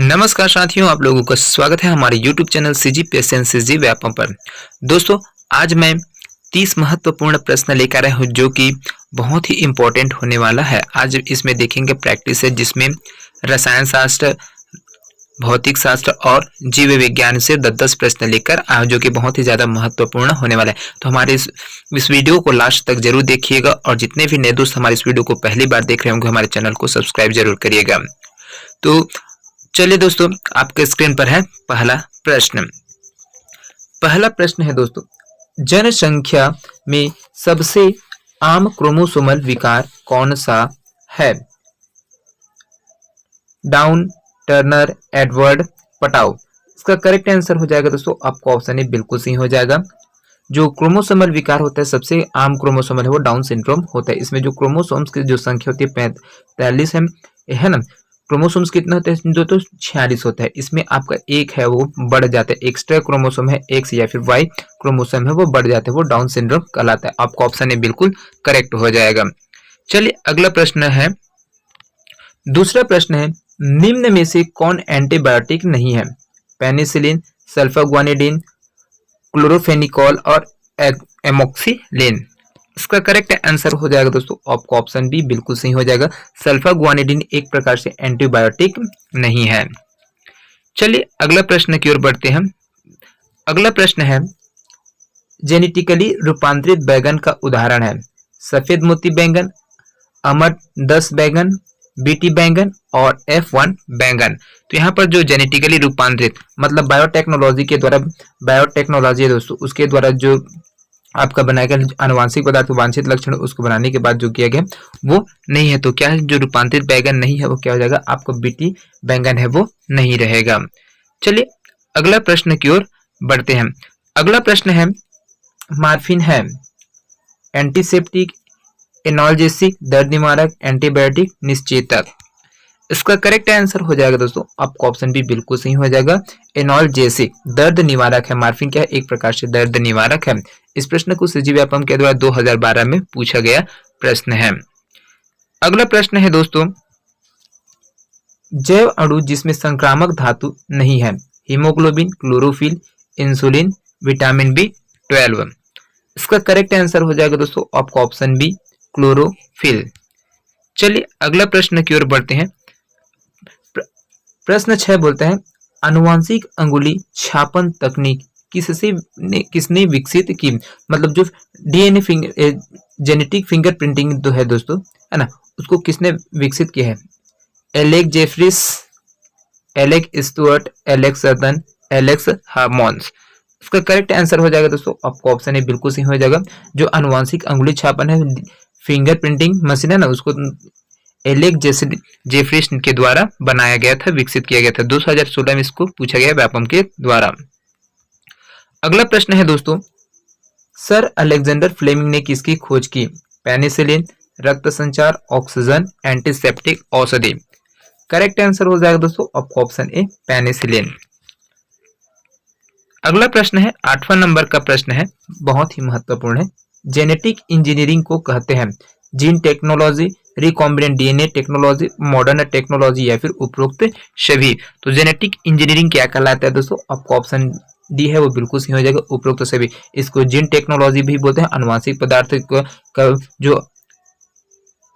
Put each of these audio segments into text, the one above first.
नमस्कार साथियों, आप लोगों का स्वागत है हमारे YouTube channel CGPS and CG Vyapam पर। दोस्तों, आज मैं 30 महत्वपूर्ण प्रश्न लेकर आया हूँ जो कि बहुत ही इम्पोर्टेंट होने वाला है। आज इसमें देखेंगे प्रैक्टिस है जिसमें रसायन शास्त्र, भौतिक शास्त्र और जीव विज्ञान से 10-10 प्रश्न लेकर आए जो कि बहुत ही ज़्यादा महत्वपूर्ण होने वाला है। तो हमारे इस वीडियो को लास्ट तक जरूर देखिएगा और जितने भी नए दोस्त हमारे इस वीडियो को पहली बार देख रहे होंगे हमारे चैनल को सब्सक्राइब जरूर करिएगा। तो चलिए दोस्तों, आपके स्क्रीन पर है पहला प्रश्न। पहला प्रश्न है दोस्तों, जनसंख्या में सबसे आम क्रोमोसोमल विकार कौन सा है? Down, Turner, Edward, Patau. इसका करेक्ट आंसर हो जाएगा दोस्तों आपको ऑप्शन ए बिल्कुल सही हो जाएगा। जो क्रोमोसोमल विकार होता है सबसे आम क्रोमोसोमल है वो डाउन सिंड्रोम होता है। इसमें जो क्रोमोसोम्स की जो संख्या होती है 43 है ना। क्रोमोसोम्स कितने होते हैं? जो तो 46 होता है। इसमें आपका एक है वो बढ़ जाता है, एक्स्ट्रा क्रोमोसोम है एक्स या फिर वाई क्रोमोसोम है वो बढ़ जाता है, वो डाउन सिंड्रोम कहलाता है। आपका ऑप्शन ए बिल्कुल करेक्ट हो जाएगा। चलिए अगला प्रश्न है, दूसरा प्रश्न है, निम्न में से कौन एंटीबायोटिक नहीं है? पेनिसिलिन, सल्फाग्वानिडिन, क्लोरोफेनिकॉल और एमोक्सिलिन। इसका करेक्ट आंसर हो जाएगा दोस्तों आपका ऑप्शन बी बिल्कुल सही हो जाएगा। सल्फाग्वानिडिन एक प्रकार से एंटीबायोटिक नहीं है। चलिए अगला प्रश्न की ओर बढ़ते हैं। अगला प्रश्न है, जेनेटिकली रूपांतरित बैंगन का उदाहरण है? सफेद मोती बैंगन, अमर 10 बैंगन, बीटी बैंगन और F1 बैंगन। तो यहाँ पर जो जेनेटिकली रूपांतरित मतलब बायोटेक्नोलॉजी के द्वारा, बायोटेक्नोलॉजी है दोस्तों, उसके द्वारा जो आपका बनाया गया आनुवांशिक पदार्थ वांछित लक्षण उसको बनाने के बाद जो किया गया वो नहीं है। तो क्या है, जो रूपांतरित बैंगन नहीं है वो क्या हो जाएगा? आपको बीटी बैंगन है वो नहीं रहेगा। चलिए अगला प्रश्न की ओर बढ़ते हैं। अगला प्रश्न है, मार्फिन है एंटीसेप्टिक, एनाल्जेसिक, दर्द निवारक, एंटीबायोटिक, निश्चेतक। इसका करेक्ट आंसर हो जाएगा दोस्तों आपका ऑप्शन भी बिल्कुल सही हो जाएगा। एनाल्जेसिक दर्द निवारक है। मार्फिन क्या है? एक प्रकार से दर्द निवारक है। इस प्रश्न को सीजी व्यापम के द्वारा 2012 में पूछा गया प्रश्न है। अगला प्रश्न है दोस्तों, जैव अणु जिसमें संक्रामक धातु नहीं है? Haemoglobin, chlorophyll, insulin, vitamin B12। इसका करेक्ट आंसर हो जाएगा दोस्तों आपका ऑप्शन बी क्लोरोफिल। चलिए अगला प्रश्न की ओर बढ़ते हैं। प्रश्न 6 बोलते हैं, आनुवांशिक अंगुली छापन तकनीक किसने विकसित की? मतलब जो डीएनए जेनेटिक फिंगरप्रिंटिंग जो है दोस्तों, है ना, उसको किसने विकसित किया है? Alec Jeffreys, Alec Stuart, Alec Southern, Alex Harmons. इसका करेक्ट आंसर हो जाएगा दोस्तों आपको ऑप्शन ए बिल्कुल सही हो जाएगा। जो आनुवांशिक अंगुली छापन है फिंगरप्रिंटिंग मशीन है ना, उसको एलेक जेफरिस के द्वारा बनाया गया था, विकसित किया गया था। 2016 में इसको पूछा गया व्यापम के द्वारा। अगला प्रश्न है दोस्तों, सर अलेक्जेंडर फ्लेमिंग ने किसकी खोज की? पेनिसिलिन, रक्त संचार, ऑक्सीजन, एंटीसेप्टिक, औषधि। करेक्ट आंसर हो जाएगा दोस्तों आपका ऑप्शन ए पेनिसिलिन। अगला प्रश्न है 8वां नंबर का प्रश्न है, बहुत ही महत्वपूर्ण है। जेनेटिक इंजीनियरिंग को कहते हैं? Gene technology, recombinant DNA technology, modern technology या फिर उपरोक्त सभी। तो जेनेटिक इंजीनियरिंग क्या कहलाता है दोस्तों? आपको ऑप्शन डी है वो बिल्कुल सही हो जाएगा, उपरोक्त सभी। इसको जीन टेक्नोलॉजी भी बोलते हैं। अनुवांशिक पदार्थ का जो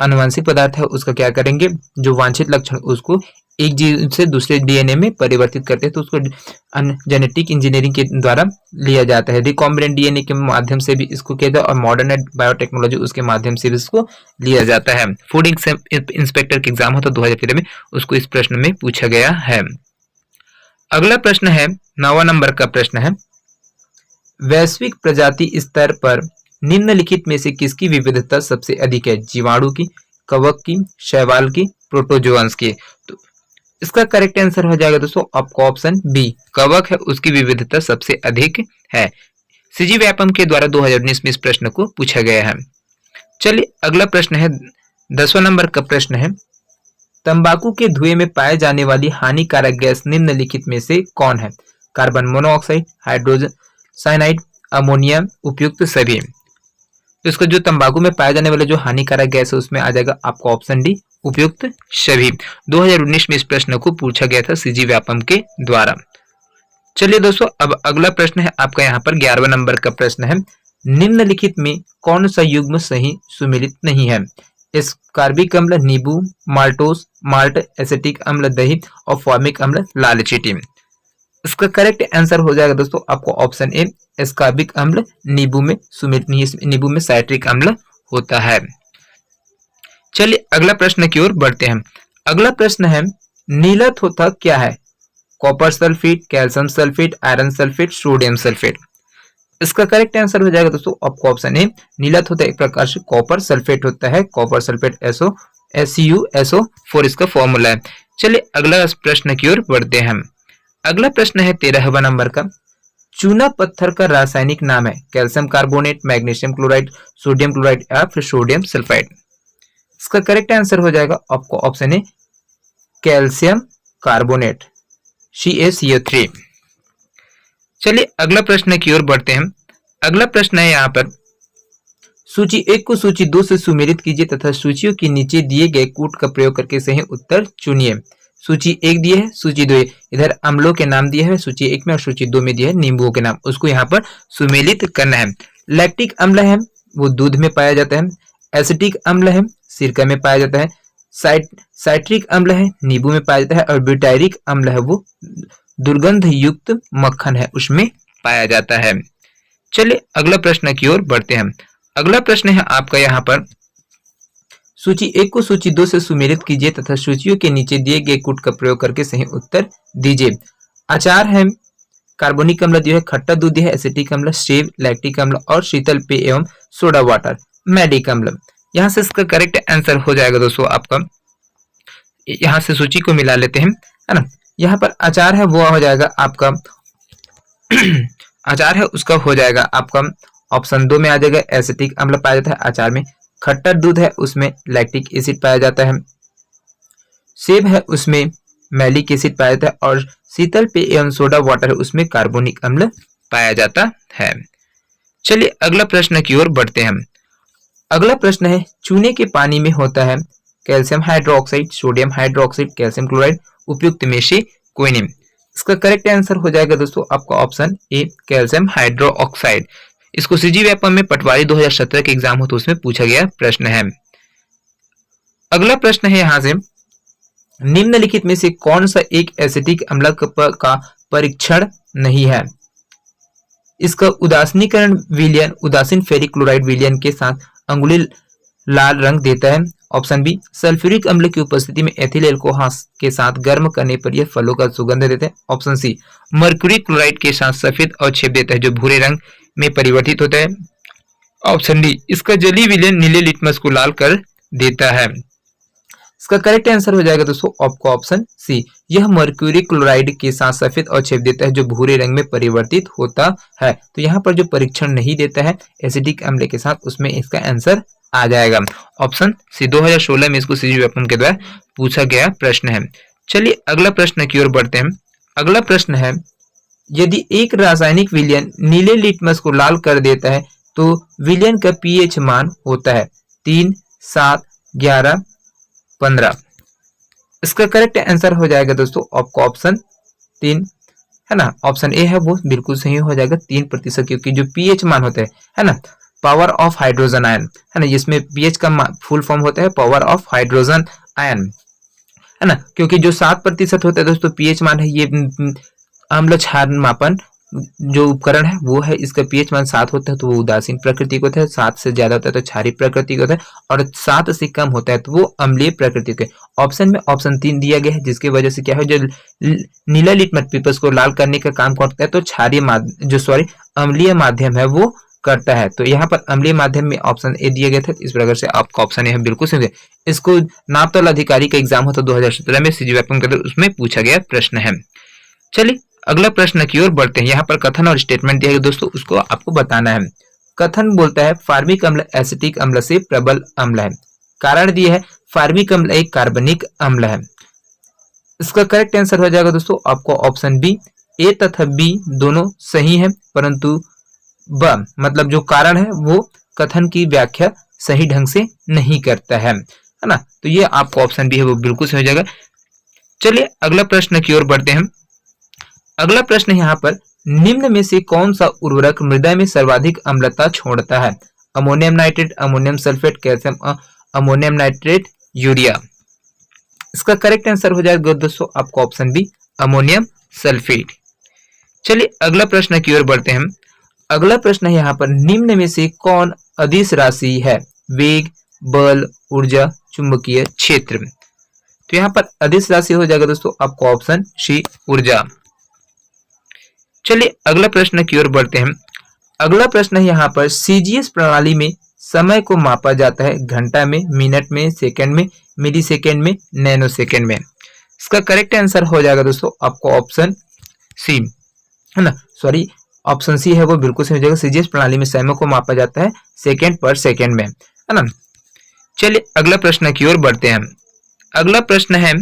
अनुवांशिक पदार्थ है उसका क्या करेंगे, जो वांछित लक्षण उसको एक जीन से दूसरे डीएनए में परिवर्तित करते हैं, तो उसको जेनेटिक इंजीनियरिंग के द्वारा लिया जाता है। रिकॉम्बिनेंट डीएनए के माध्यम से भी इसको किया जाता है और मॉडर्न बायोटेक्नोलॉजी उसके माध्यम से भी इसको लिया जाता है। फूड इंस्पेक्टर के एग्जाम होता है 2013 में, उसको इस प्रश्न में पूछा गया है। अगला प्रश्न है 9वां नंबर का प्रश्न है, वैश्विक प्रजाति स्तर पर निम्नलिखित में से किसकी विविधता सबसे अधिक है? जीवाणु की, कवक की, शैवाल की, प्रोटोजोअन्स की। तो इसका करेक्ट आंसर हो जाएगा दोस्तों आपका ऑप्शन बी कवक है, उसकी विविधता सबसे अधिक है। सीजी व्यापम के द्वारा 2019 में इस प्रश्न को पूछा गया है। चलिए अगला प्रश्न है 10वां नंबर का प्रश्न है, तंबाकू के धुएं में पाए जाने वाली हानिकारक गैस निम्नलिखित में से कौन है? Carbon monoxide, hydrogen cyanide, ammonia, उपयुक्त सभी। तो इसका जो तंबाकू में पाया जाने वाला जो हानिकारक गैस है उसमें आ जाएगा आपका ऑप्शन डी उपयुक्त सभी। 2019 में इस प्रश्न को पूछा गया था सीजी व्यापम के द्वारा। चलिए दोस्तों, अब अगला प्रश्न है आपका यहाँ पर 11वें नंबर का प्रश्न है, निम्नलिखित में कौन सा युग्म सही सुमेलित नहीं है? एस्कॉर्बिक अम्ल, नींबू, माल्टोस, माल्ट, एसिटिक अम्ल, दही और फॉर्मिक अम्ल, लाल चींटी। इसका करेक्ट आंसर हो जाएगा दोस्तों आपको ऑप्शन ए, एस्कॉर्बिक अम्ल नींबू में सुमेलित नहीं है, नींबू में साइट्रिक अम्ल होता है। चलिए अगला प्रश्न की ओर बढ़ते हैं। अगला प्रश्न है, नीलत होता क्या है? Copper sulphate, calcium sulphate, iron sulphate, sodium sulphate. इसका करेक्ट आंसर हो जाएगा दोस्तों आपको ऑप्शन ए, नीलत होता है एक प्रकार से कॉपर सल्फेट होता है। कॉपर सल्फेट SuSO4 इसका फॉर्मूला है। चलिए अगला प्रश्न की ओर बढ़ते हैं। अगला प्रश्न है 13वां नंबर का, चूना पत्थर का रासायनिक नाम है? Calcium carbonate, magnesium chloride, sodium chloride या फिर सोडियम सल्फाइड। इसका करेक्ट आंसर हो जाएगा आपको option A, calcium carbonate CaCO3। चलिए अगला प्रश्न की ओर बढ़ते हैं। अगला प्रश्न है यहाँ पर, सूची 1 को सूची 2 से सुमेलित कीजिए तथा सूचियों के नीचे दिए गए कूट का प्रयोग करके सही उत्तर चुनिए। सूची 1 दिए है, सूची 2 इधर अम्लों के नाम दिए हैं सूची 1 में और सूची 2 में दिए है नींबुओं के नाम, उसको यहाँ पर सुमेलित करना है। लैक्टिक अम्ल है वो दूध में पाया जाता है, एसिटिक अम्ल है सिरका में पाया जाता है, साइट्रिक अम्ल है नींबू में पाया जाता है और ब्यूटायरिक अम्ल है वो दुर्गंध युक्त मक्खन है उसमें पाया जाता है। चलिए अगला प्रश्न की ओर बढ़ते हैं। अगला प्रश्न है आपका यहाँ पर, सूची 1 को सूची 2 से सुमेलित कीजिए तथा सूचियों के नीचे दिए गए कूट का प्रयोग करके सही उत्तर दीजिए। अचार है, कार्बोनिक अम्ल दिया है, खट्टा दूध है, एसिटिक अम्ल, सेब, लैक्टिक अम्ल और शीतल पेय एवं सोडा वाटर, मैडिक अम्ल। यहाँ से इसका करेक्ट आंसर हो जाएगा दोस्तों आपका, यहाँ से सूची को मिला लेते हैं, है ना। यहाँ पर अचार है वो हो जाएगा आपका अचार है उसका हो जाएगा आपका ऑप्शन 2 में आ जाएगा, एसिटिक अम्ल पाया जाता है अचार में। खट्टा दूध है उसमें लैक्टिक एसिड पाया जाता है, सेब है उसमें मैलिक एसिड पाया जाता है और शीतल पेय एवं सोडा वाटर है उसमें कार्बोनिक अम्ल पाया जाता है। चलिए अगला प्रश्न की ओर बढ़ते हैं। अगला प्रश्न है, चूने के पानी में होता है calcium hydroxide, sodium hydroxide, calcium chloride, उपयुक्त में से कोई नहीं। इसका करेक्ट आंसर हो जाएगा दोस्तों आपका ऑप्शन ए, कैल्शियम हाइड्रोक्साइड। इसको सीजी व्यापम में पटवारी 2017 के एग्जाम हो तो उसमें पूछा गया प्रश्न है। अगला प्रश्न है यहाँ से, निम्नलिखित में से कौन सा एक एसिटिक अम्ल का परीक्षण नहीं है? इसका उदासीनीकरण विलयन उदासीन फेरिक क्लोराइड विलयन के साथ अंगुली लाल रंग देता है। ऑप्शन बी, सल्फ्यूरिक अम्ल की उपस्थिति में एथिल अल्कोहल के साथ गर्म करने पर यह फलों का सुगंध देते हैं। ऑप्शन सी, मर्क्यूरी क्लोराइड के साथ सफेद अवक्षेप देता है जो भूरे रंग में परिवर्तित होता है। ऑप्शन डी, इसका जलीय विलयन नीले लिटमस को लाल कर देता है। इसका करेक्ट आंसर हो जाएगा दोस्तों आपको ऑप्शन सी, यह मर्क्यूरी क्लोराइड के साथ सफेद अवक्षेप देता है जो भूरे रंग में परिवर्तित होता है। तो यहाँ पर जो परीक्षण नहीं देता है एसिडिक अम्ल के साथ, उसमें इसका आंसर आ जाएगा ऑप्शन सी। 2016 में इसको सीजी व्यापम के द्वारा पूछा गया प्रश्न है। चलिए अगला प्रश्न की ओर बढ़ते हैं। अगला प्रश्न है, यदि एक रासायनिक विलयन नीले लिटमस को लाल कर देता है तो विलयन का पीएच मान होता है 3, 7, 11, 15। इसका करेक्ट आंसर हो जाएगा दोस्तों आपको ऑप्शन 3, है ना। ऑप्शन ए है वो बिल्कुल सही हो जाएगा 3%, क्योंकि जो पीएच मान होता है ना, पावर ऑफ हाइड्रोजन आयन, है ना, जिसमें पीएच का फुल फॉर्म होता है पावर ऑफ हाइड्रोजन आयन, है ना। क्योंकि जो 7% होता है दोस्तों पीएच मान है, ये अम्ल क्षार मापन जो उपकरण है वो है, इसका पीएच मान 7 होता है तो वो उदासीन प्रकृति को होता है, 7 से ज्यादा होता है तो क्षारीय प्रकृति का होता है और 7 से कम होता है तो वो अम्लीय प्रकृति के। ऑप्शन में ऑप्शन 3 दिया गया है, जिसकी वजह से क्या है, जो नीला लिटमस पेपर्स को लाल करने का काम करता है तो क्षारीय अम्लीय माध्यम है वो करता है। तो यहाँ पर अम्लीय माध्यम में ऑप्शन ए दिया गया था, इस प्रकार से आपका ऑप्शन ए बिल्कुल सही है। इसको नापतोल अधिकारी का एग्जाम होता 2017 में सीजी व्यापम के उसमें पूछा गया प्रश्न है। चलिए अगला प्रश्न की ओर बढ़ते हैं। यहाँ पर कथन और स्टेटमेंट दिया गया दोस्तों, उसको आपको बताना है। कथन बोलता है फार्मिक अम्ल एसिटिक अम्ल से प्रबल अम्ल है। कारण दिया है फार्मिक अम्ल एक कार्बनिक अम्ल है। इसका करेक्ट आंसर हो जाएगा दोस्तों आपको ऑप्शन बी। ए तथा बी दोनों सही है, परंतु ब मतलब जो कारण है वो कथन की व्याख्या सही ढंग से नहीं करता है ना। तो ये आपका ऑप्शन बी है वो बिल्कुल सही हो जाएगा। चलिए अगला प्रश्न की ओर बढ़ते हैं। अगला प्रश्न यहाँ पर निम्न में से कौन सा उर्वरक मृदा में सर्वाधिक अम्लता छोड़ता है? Ammonium nitrate, ammonium sulphate, calcium ammonium nitrate, urea. इसका करेक्ट आंसर हो जाएगा दोस्तों आपका ऑप्शन बी अमोनियम सल्फेट। चलिए अगला प्रश्न की ओर बढ़ते हैं। अगला प्रश्न है यहाँ पर निम्न में से कौन अदिश राशि है? वेग, बल, ऊर्जा, चुंबकीय क्षेत्र। तो यहाँ पर अदिश राशि हो जाएगा दोस्तों आपका ऑप्शन सी ऊर्जा। चलिए अगला प्रश्न की ओर बढ़ते हैं। अगला प्रश्न है यहाँ पर सीजीएस प्रणाली में समय को मापा जाता है घंटा में, मिनट में, सेकंड में, मिली सेकेंड में, नैनो सेकेंड में। इसका करेक्ट आंसर हो जाएगा दोस्तों आपको ऑप्शन सी है ना, सॉरी ऑप्शन सी है वो बिल्कुल सही हो जाएगा। सीजीएस प्रणाली में समय को मापा जाता है सेकेंड पर सेकेंड में, है ना। चलिए अगला प्रश्न की ओर बढ़ते हैं। अगला प्रश्न है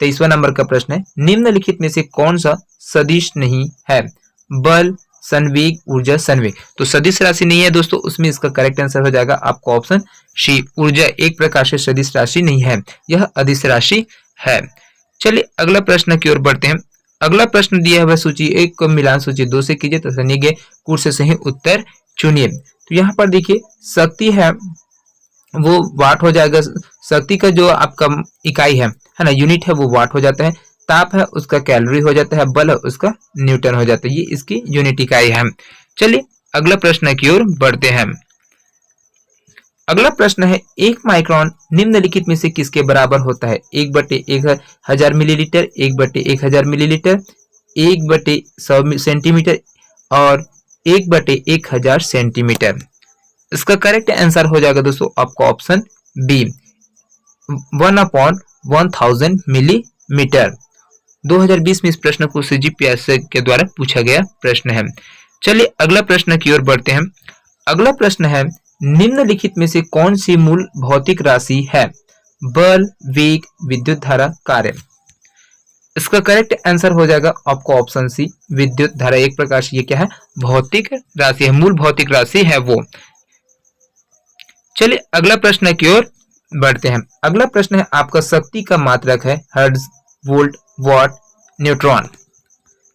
23वां नंबर का प्रश्न है निम्नलिखित में से कौन सा सदिश नहीं है? बल, संवेग, ऊर्जा, संवेग। तो सदिश राशि नहीं है दोस्तों, उसमें इसका करेक्ट आंसर हो जाएगा आपका ऑप्शन सी ऊर्जा। एक प्रकार से सदिश राशि नहीं है, यह अदिश राशि है। चलिए अगला प्रश्न की ओर बढ़ते हैं। अगला प्रश्न दिया है सूची 1 को मिलान सूची 2 से कीजिए तथा निगे कूट से सही उत्तर चुनिए। तो यहाँ पर देखिए शक्ति है वो वाट हो जाएगा। शक्ति का जो आपका इकाई है ना, यूनिट है वो वाट हो जाता है। ताप है उसका कैलोरी हो जाता है, बल है उसका न्यूटन हो जाता है। ये इसकी यूनिट इकाई है। चलिए अगला प्रश्न की ओर बढ़ते हैं। अगला प्रश्न है 1 माइक्रोन निम्नलिखित में से किसके बराबर होता है? 1/1000 मिलीलीटर, 1/1000 मिलीलीटर, 1/100 सेंटीमीटर और 1/1000 सेंटीमीटर। इसका करेक्ट आंसर हो जाएगा दोस्तों आपका ऑप्शन बी 1/1000 मिलीमीटर। 2020 में इस प्रश्न को CGPS के द्वारा पूछा गया प्रश्न है। चलिए अगला प्रश्न की ओर बढ़ते हैं। अगला प्रश्न है निम्नलिखित में से कौन सी मूल भौतिक राशि है? बल, वेग, विद्युत धारा, कार्य। इसका करेक्ट आंसर हो जाएगा आपका ऑप्शन सी विद्युत धारा। एक प्रकार से ये क्या है? भौतिक राशि है, मूल भौतिक राशि है वो। चलिए अगला प्रश्न की ओर बढ़ते हैं। अगला प्रश्न है आपका शक्ति का मात्रक है हर्ट्ज, वोल्ट, वॉट, न्यूट्रॉन।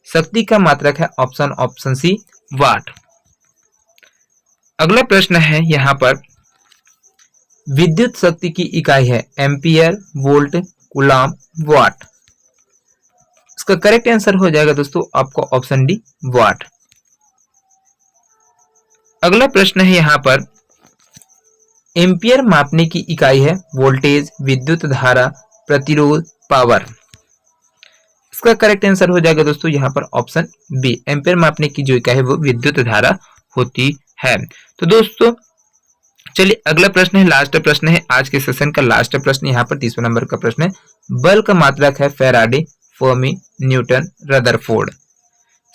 शक्ति का मात्रक है ऑप्शन सी वाट। अगला प्रश्न है यहाँ पर विद्युत शक्ति की इकाई है एम्पियर, वोल्ट, कूलाम, वाट। इसका करेक्ट आंसर हो जाएगा दोस्तों आपको ऑप्शन डी वाट। अगला प्रश्न है यहाँ पर एम्पियर मापने की इकाई है वोल्टेज, विद्युत धारा, प्रतिरोध, पावर। इसका करेक्ट आंसर हो जाएगा दोस्तों यहाँ पर ऑप्शन बी। एम्पियर मापने की जो इकाई है वो विद्युत धारा होती है। तो दोस्तों चलिए अगला प्रश्न है, लास्ट प्रश्न है आज के सेशन का लास्ट प्रश्न। यहाँ पर 30वां नंबर का प्रश्न है बल का मात्रक है फैराडे, फर्मी, न्यूटन, रदरफोर्ड।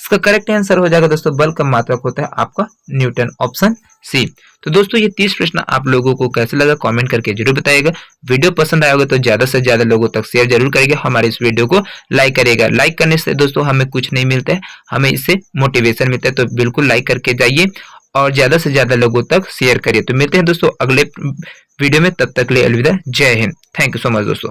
इसका करेक्ट आंसर हो जाएगा दोस्तों बल का मात्रक होता है आपका न्यूटन, ऑप्शन सी। तो दोस्तों ये 30 प्रश्न आप लोगों को कैसे लगा कमेंट करके जरूर बताइएगा। वीडियो पसंद आया होगा तो ज्यादा से ज्यादा लोगों तक शेयर जरूर करिएगा। हमारे इस वीडियो को लाइक करिएगा। लाइक करने से दोस्तों हमें कुछ नहीं मिलता है, हमें इससे मोटिवेशन मिलता है। तो बिल्कुल लाइक करके जाइए और ज्यादा से ज्यादा लोगों तक शेयर करिए। तो मिलते हैं दोस्तों अगले वीडियो में, तब तक के लिए अलविदा, जय Hind. Thank you so much दोस्तों।